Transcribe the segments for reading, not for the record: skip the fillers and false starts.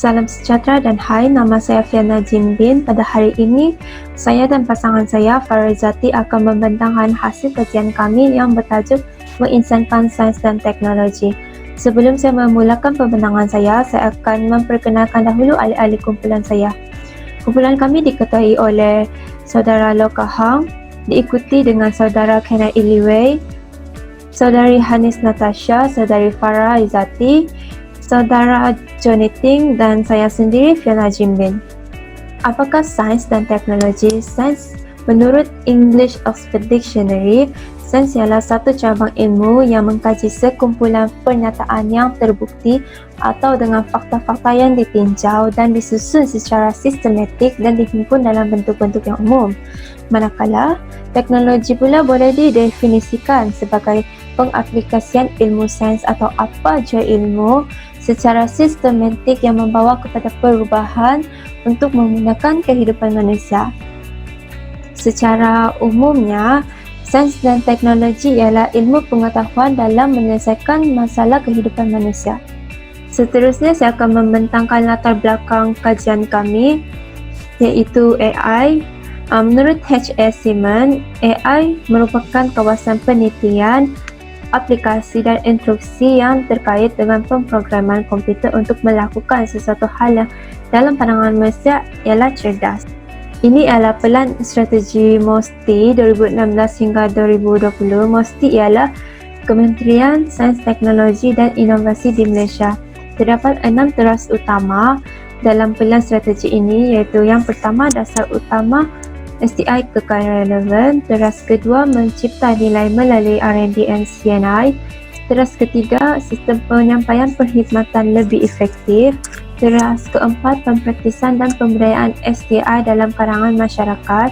Salam sejahtera dan hai, nama saya Fiana Jimbin. Pada hari ini, saya dan pasangan saya, Farizati, akan membentangkan hasil kajian kami yang bertajuk Menginsankan Sains dan Teknologi. Sebelum saya memulakan pembentangan saya akan memperkenalkan dahulu ahli-ahli kumpulan saya. Kumpulan kami diketuai oleh Saudara Loka Hang, diikuti dengan Saudara Kenneth Iliwei, Saudari Hanis Natasha, Saudari Farah Izati, Saudara Johnny Ting dan saya sendiri Fiana Jimbin. Apakah sains dan teknologi? Sains menurut English Oxford Dictionary, sains ialah satu cabang ilmu yang mengkaji sekumpulan pernyataan yang terbukti atau dengan fakta-fakta yang ditinjau dan disusun secara sistematik dan dihimpun dalam bentuk-bentuk yang umum. Manakala, teknologi pula boleh didefinisikan sebagai pengaplikasian ilmu sains atau apa jua ilmu secara sistematik yang membawa kepada perubahan untuk memudahkan kehidupan manusia. Secara umumnya, sains dan teknologi ialah ilmu pengetahuan dalam menyelesaikan masalah kehidupan manusia. Seterusnya, saya akan membentangkan latar belakang kajian kami, iaitu AI. Menurut H.S. Simon, AI merupakan kawasan penelitian, aplikasi dan instruksi yang terkait dengan pemrograman komputer untuk melakukan sesuatu hal yang dalam pandangan manusia ialah cerdas. Ini adalah pelan strategi MOSTI 2016 hingga 2020. MOSTI ialah Kementerian Sains, Teknologi dan Inovasi di Malaysia. Terdapat 6 teras utama dalam pelan strategi ini, iaitu yang pertama, dasar utama STI kekal relevan. Teras kedua, mencipta nilai melalui R&D and CNI. Teras ketiga, sistem penyampaian perkhidmatan lebih efektif. Teras keempat, pempraktisan dan pemberdayaan STI dalam kalangan masyarakat.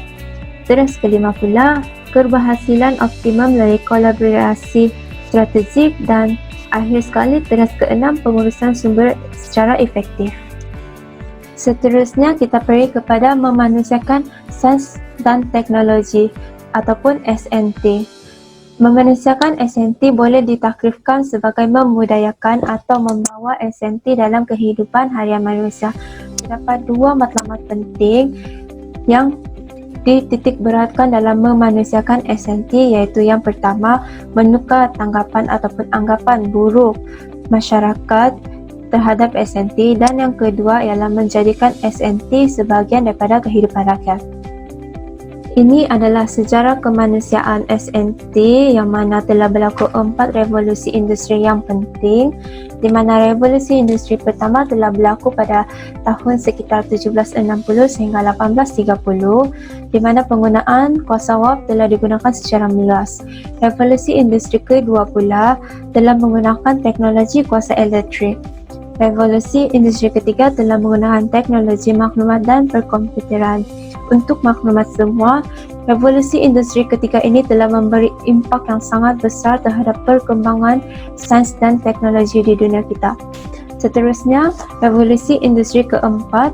Teras kelima pula, keberhasilan optimum melalui kolaborasi strategik. Dan akhir sekali, teras keenam, pengurusan sumber secara efektif. Seterusnya, kita pergi kepada memanusiakan sains dan teknologi ataupun SNT. Memanusiakan SNT boleh ditakrifkan sebagai memudayakan atau membawa SNT dalam kehidupan harian manusia. Terdapat dua matlamat penting yang dititik beratkan dalam memanusiakan SNT, iaitu yang pertama, menukar tanggapan ataupun anggapan buruk masyarakat terhadap SNT, dan yang kedua ialah menjadikan SNT sebahagian daripada kehidupan rakyat. Ini adalah sejarah kemanusiaan SNT yang mana telah berlaku 4 revolusi industri yang penting, di mana revolusi industri pertama telah berlaku pada tahun sekitar 1760 sehingga 1830, di mana penggunaan kuasa wap telah digunakan secara meluas. Revolusi industri kedua pula telah menggunakan teknologi kuasa elektrik. Revolusi industri ketiga telah menggunakan teknologi maklumat dan perkomputeran. Untuk maklumat semua, revolusi industri ketiga ini telah memberi impak yang sangat besar terhadap perkembangan sains dan teknologi di dunia kita. Seterusnya, revolusi industri keempat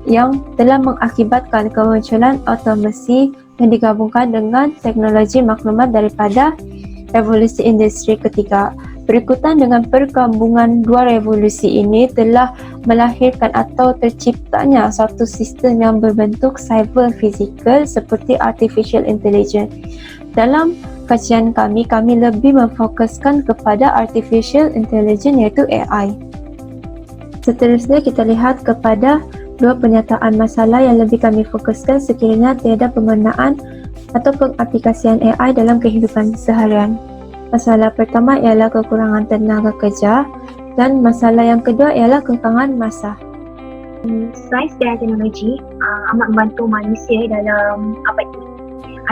yang telah mengakibatkan kemunculan otomasi yang digabungkan dengan teknologi maklumat daripada revolusi industri ketiga. Berikutan dengan perkabungan dua revolusi ini telah melahirkan atau terciptanya satu sistem yang berbentuk cyber fizikal seperti artificial intelligence. Dalam kajian kami lebih memfokuskan kepada artificial intelligence, iaitu AI. Seterusnya, kita lihat kepada dua pernyataan masalah yang lebih kami fokuskan sekiranya tiada penggunaan atau pengaplikasian AI dalam kehidupan seharian. Masalah pertama ialah kekurangan tenaga kerja dan masalah yang kedua ialah kekangan masa. Sains dan teknologi amat membantu manusia dalam abad ini.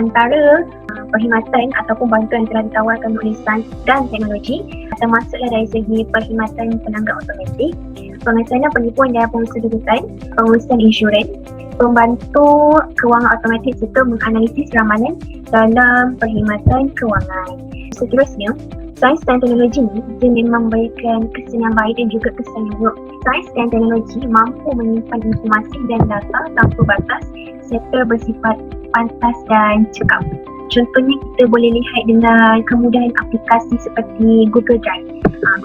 Antara perkhidmatan ataupun bantuan yang telah ditawarkan oleh sains dan teknologi termasuklah dari segi perkhidmatan penanggap automatik, pengetahuan penipuan dan pengurusan kedudukan, pengurusan insurans, pembantu kewangan automatik serta menganalisis ramalan dalam perkhidmatan kewangan. Seterusnya, sains dan teknologi ini memang memberikan kesan yang baik dan juga kesan yang buruk. Sains dan teknologi mampu menyimpan informasi dan data tanpa batas serta bersifat pantas dan cekap. Contohnya, kita boleh lihat dengan kemudahan aplikasi seperti Google Drive.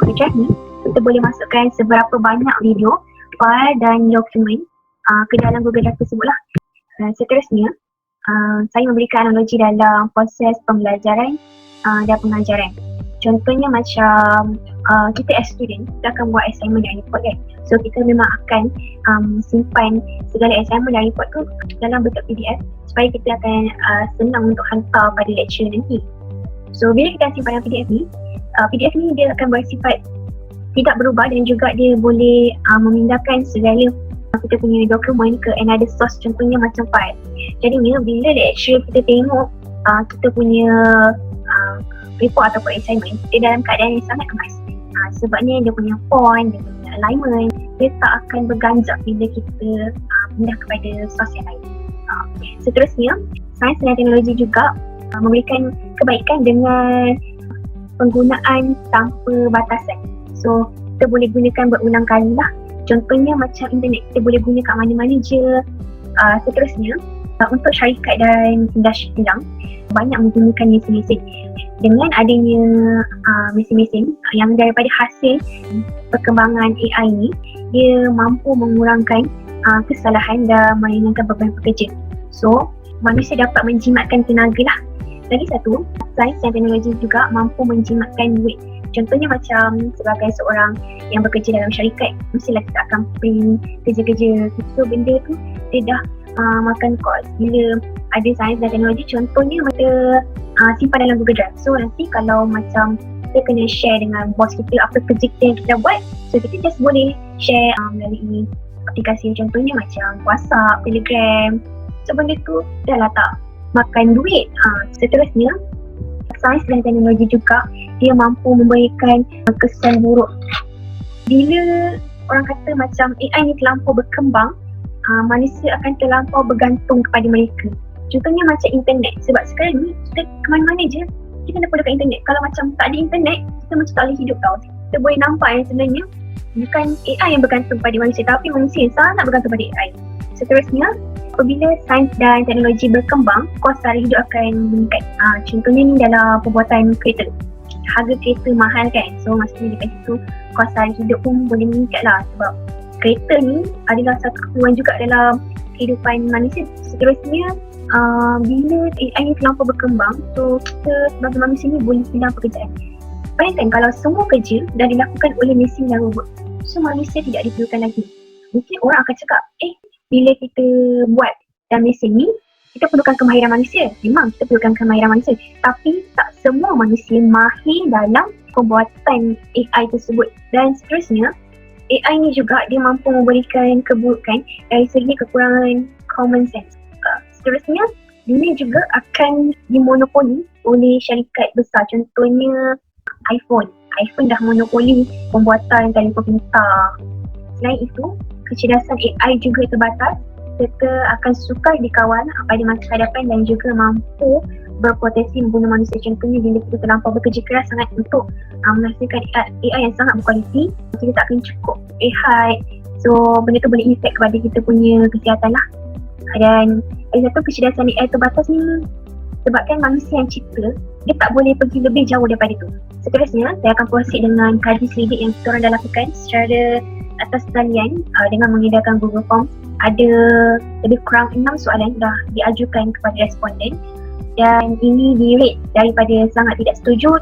Google Drive ni, kita boleh masukkan seberapa banyak video file dan dokumen ke dalam Google Drive tersebut lah. Seterusnya, saya memberikan analogi dalam proses pembelajaran dan pengajaran. Contohnya macam kita as student, kita akan buat assignment dan report kan. So kita memang akan simpan segala assignment dan report tu dalam bentuk PDF supaya kita akan senang untuk hantar pada lecture nanti. So bila kita simpan dalam PDF ni, PDF ni dia akan bersifat tidak berubah dan juga dia boleh memindahkan segala kita punya dokumen ke another source, contohnya macam file. Jadinya bila lecture kita tengok kita punya report ataupun assignment, dia dalam keadaan yang sangat emas. Sebabnya dia punya font, dia punya alignment, dia tak akan berganjak bila kita pindah kepada source yang lain. Seterusnya, sains dan teknologi juga memberikan kebaikan dengan penggunaan tanpa batasan. So, kita boleh gunakan berulang kali lah. Contohnya macam internet, kita boleh guna kat mana-mana je. Seterusnya, untuk syarikat dan industri kilang, banyak menggunakan mesin-mesin. Dengan adanya mesin-mesin yang daripada hasil perkembangan AI ni, dia mampu mengurangkan kesalahan dan meringankan beban pekerja. So, manusia dapat menjimatkan tenaga lah. Lagi satu, sains dan teknologi juga mampu menjimatkan duit. Contohnya macam sebagai seorang yang bekerja dalam syarikat, mestilah kita akan print kerja-kerja. So benda tu dia dah makan kos. Bila ada sains dan teknologi, contohnya kita simpan dalam Google Drive. So nanti kalau macam kita kena share dengan bos kita apa kerja kita yang kita buat, so kita just boleh share melalui aplikasi contohnya macam WhatsApp, Telegram. So benda tu dah lah tak makan duit. Seterusnya, sains dan teknologi juga dia mampu memberikan kesan buruk. Bila orang kata macam AI ni terlampau berkembang, manusia akan terlampau bergantung kepada mereka. Contohnya macam internet, sebab sekarang ni kita ke mana-mana je kita kena perlukan internet. Kalau macam tak ada internet, kita macam tak boleh hidup tau. Kita boleh nampak yang sebenarnya bukan AI yang bergantung pada manusia, tapi manusia yang sangat bergantung pada AI. Seterusnya, apabila sains dan teknologi berkembang, kos sara hidup akan meningkat. Contohnya ni dalam pembuatan kereta. Harga kereta mahal kan, so maksudnya dekat situ kos sara hidup pun boleh meningkat lah, sebab kereta ni adalah satu keperluan juga dalam kehidupan manusia. Seterusnya, bila AI ni terlampau berkembang, so kita sebagai manusia ni boleh hilang pekerjaan. Bayangkan kalau semua kerja dah dilakukan oleh mesin dan robot, so manusia tidak diperlukan lagi. Mungkin orang akan cakap, bila kita buat dalam mesin ni, kita perlukan kemahiran manusia. Memang kita perlukan kemahiran manusia, tapi tak semua manusia mahir dalam pembuatan AI tersebut. Dan seterusnya, AI ni juga dia mampu memberikan keburukan dari segi kekurangan common sense. Seterusnya, dunia juga akan dimonopoli oleh syarikat besar. Contohnya iPhone. iPhone dah monopoli pembuatan telefon pintar. Selain itu, kecerdasan AI juga terbatas serta akan sukar dikawal pada masa hadapan dan juga mampu berpotensi membunuh manusia. Contohnya bila kita terlampau bekerja keras sangat untuk menghasilkan AI yang sangat berkualiti, kita tak akan cukup rehat. So benda tu boleh efek kepada kita punya kesihatan lah. Dan ada satu, kecerdasan AI terbatas ni sebabkan manusia yang cipta, dia tak boleh pergi lebih jauh daripada tu. Seterusnya, saya akan proceed dengan kaji selidik yang kita orang dah lakukan secara atas talian dengan menggunakan Google Forms. Ada lebih kurang 6 soalan dah diajukan kepada responden dan ini di-rate daripada sangat tidak setuju,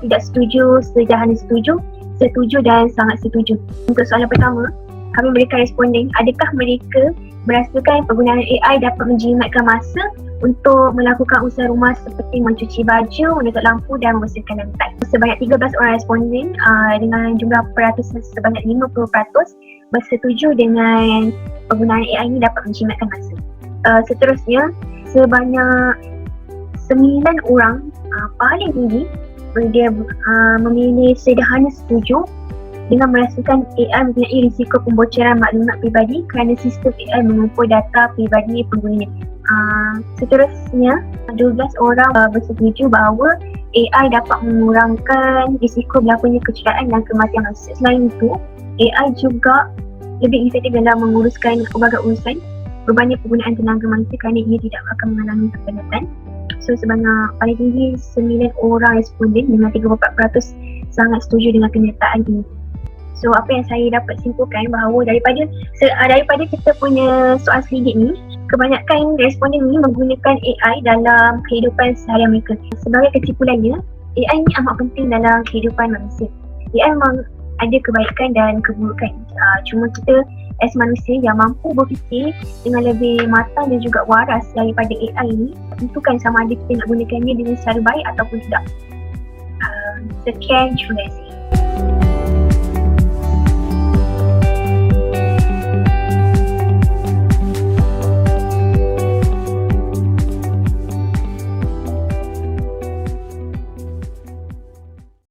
sederhana setuju dan sangat setuju. Untuk soalan pertama, kami memberikan responden, adakah mereka merasakan penggunaan AI dapat menjimatkan masa untuk melakukan usaha rumah seperti mencuci baju, menutup lampu dan membersihkan lantai. Sebanyak 13 orang responden dengan jumlah peratusan sebanyak 50% bersetuju dengan penggunaan AI ini dapat menjimatkan masa. Seterusnya, sebanyak 9 orang paling tinggi dia memilih sederhana setuju dengan merasakan AI mempunyai risiko pembocoran maklumat peribadi kerana sistem AI mengumpul data peribadi penggunanya. Seterusnya, 12 orang bersetuju bahawa AI dapat mengurangkan risiko berlakunya kecederaan dan kematian manusia. Selain itu, AI juga lebih efektif dalam menguruskan pelbagai urusan berbanding penggunaan tenaga manusia kerana ia tidak akan mengalami kepenatan. So sebanyak paling tinggi 9 orang responden dengan 34% sangat setuju dengan kenyataan ini. So apa yang saya dapat simpulkan bahawa daripada kita punya soal selidik ni, kebanyakan responden ni menggunakan AI dalam kehidupan seharian mereka. Sebagai kesimpulannya, AI ni amat penting dalam kehidupan manusia. AI memang ada kebaikan dan keburukan. Cuma kita as manusia yang mampu berfikir dengan lebih matang dan juga waras daripada AI ni, tentukan sama ada kita nak gunakannya dengan secara baik ataupun tidak. Sekian, terima kasih.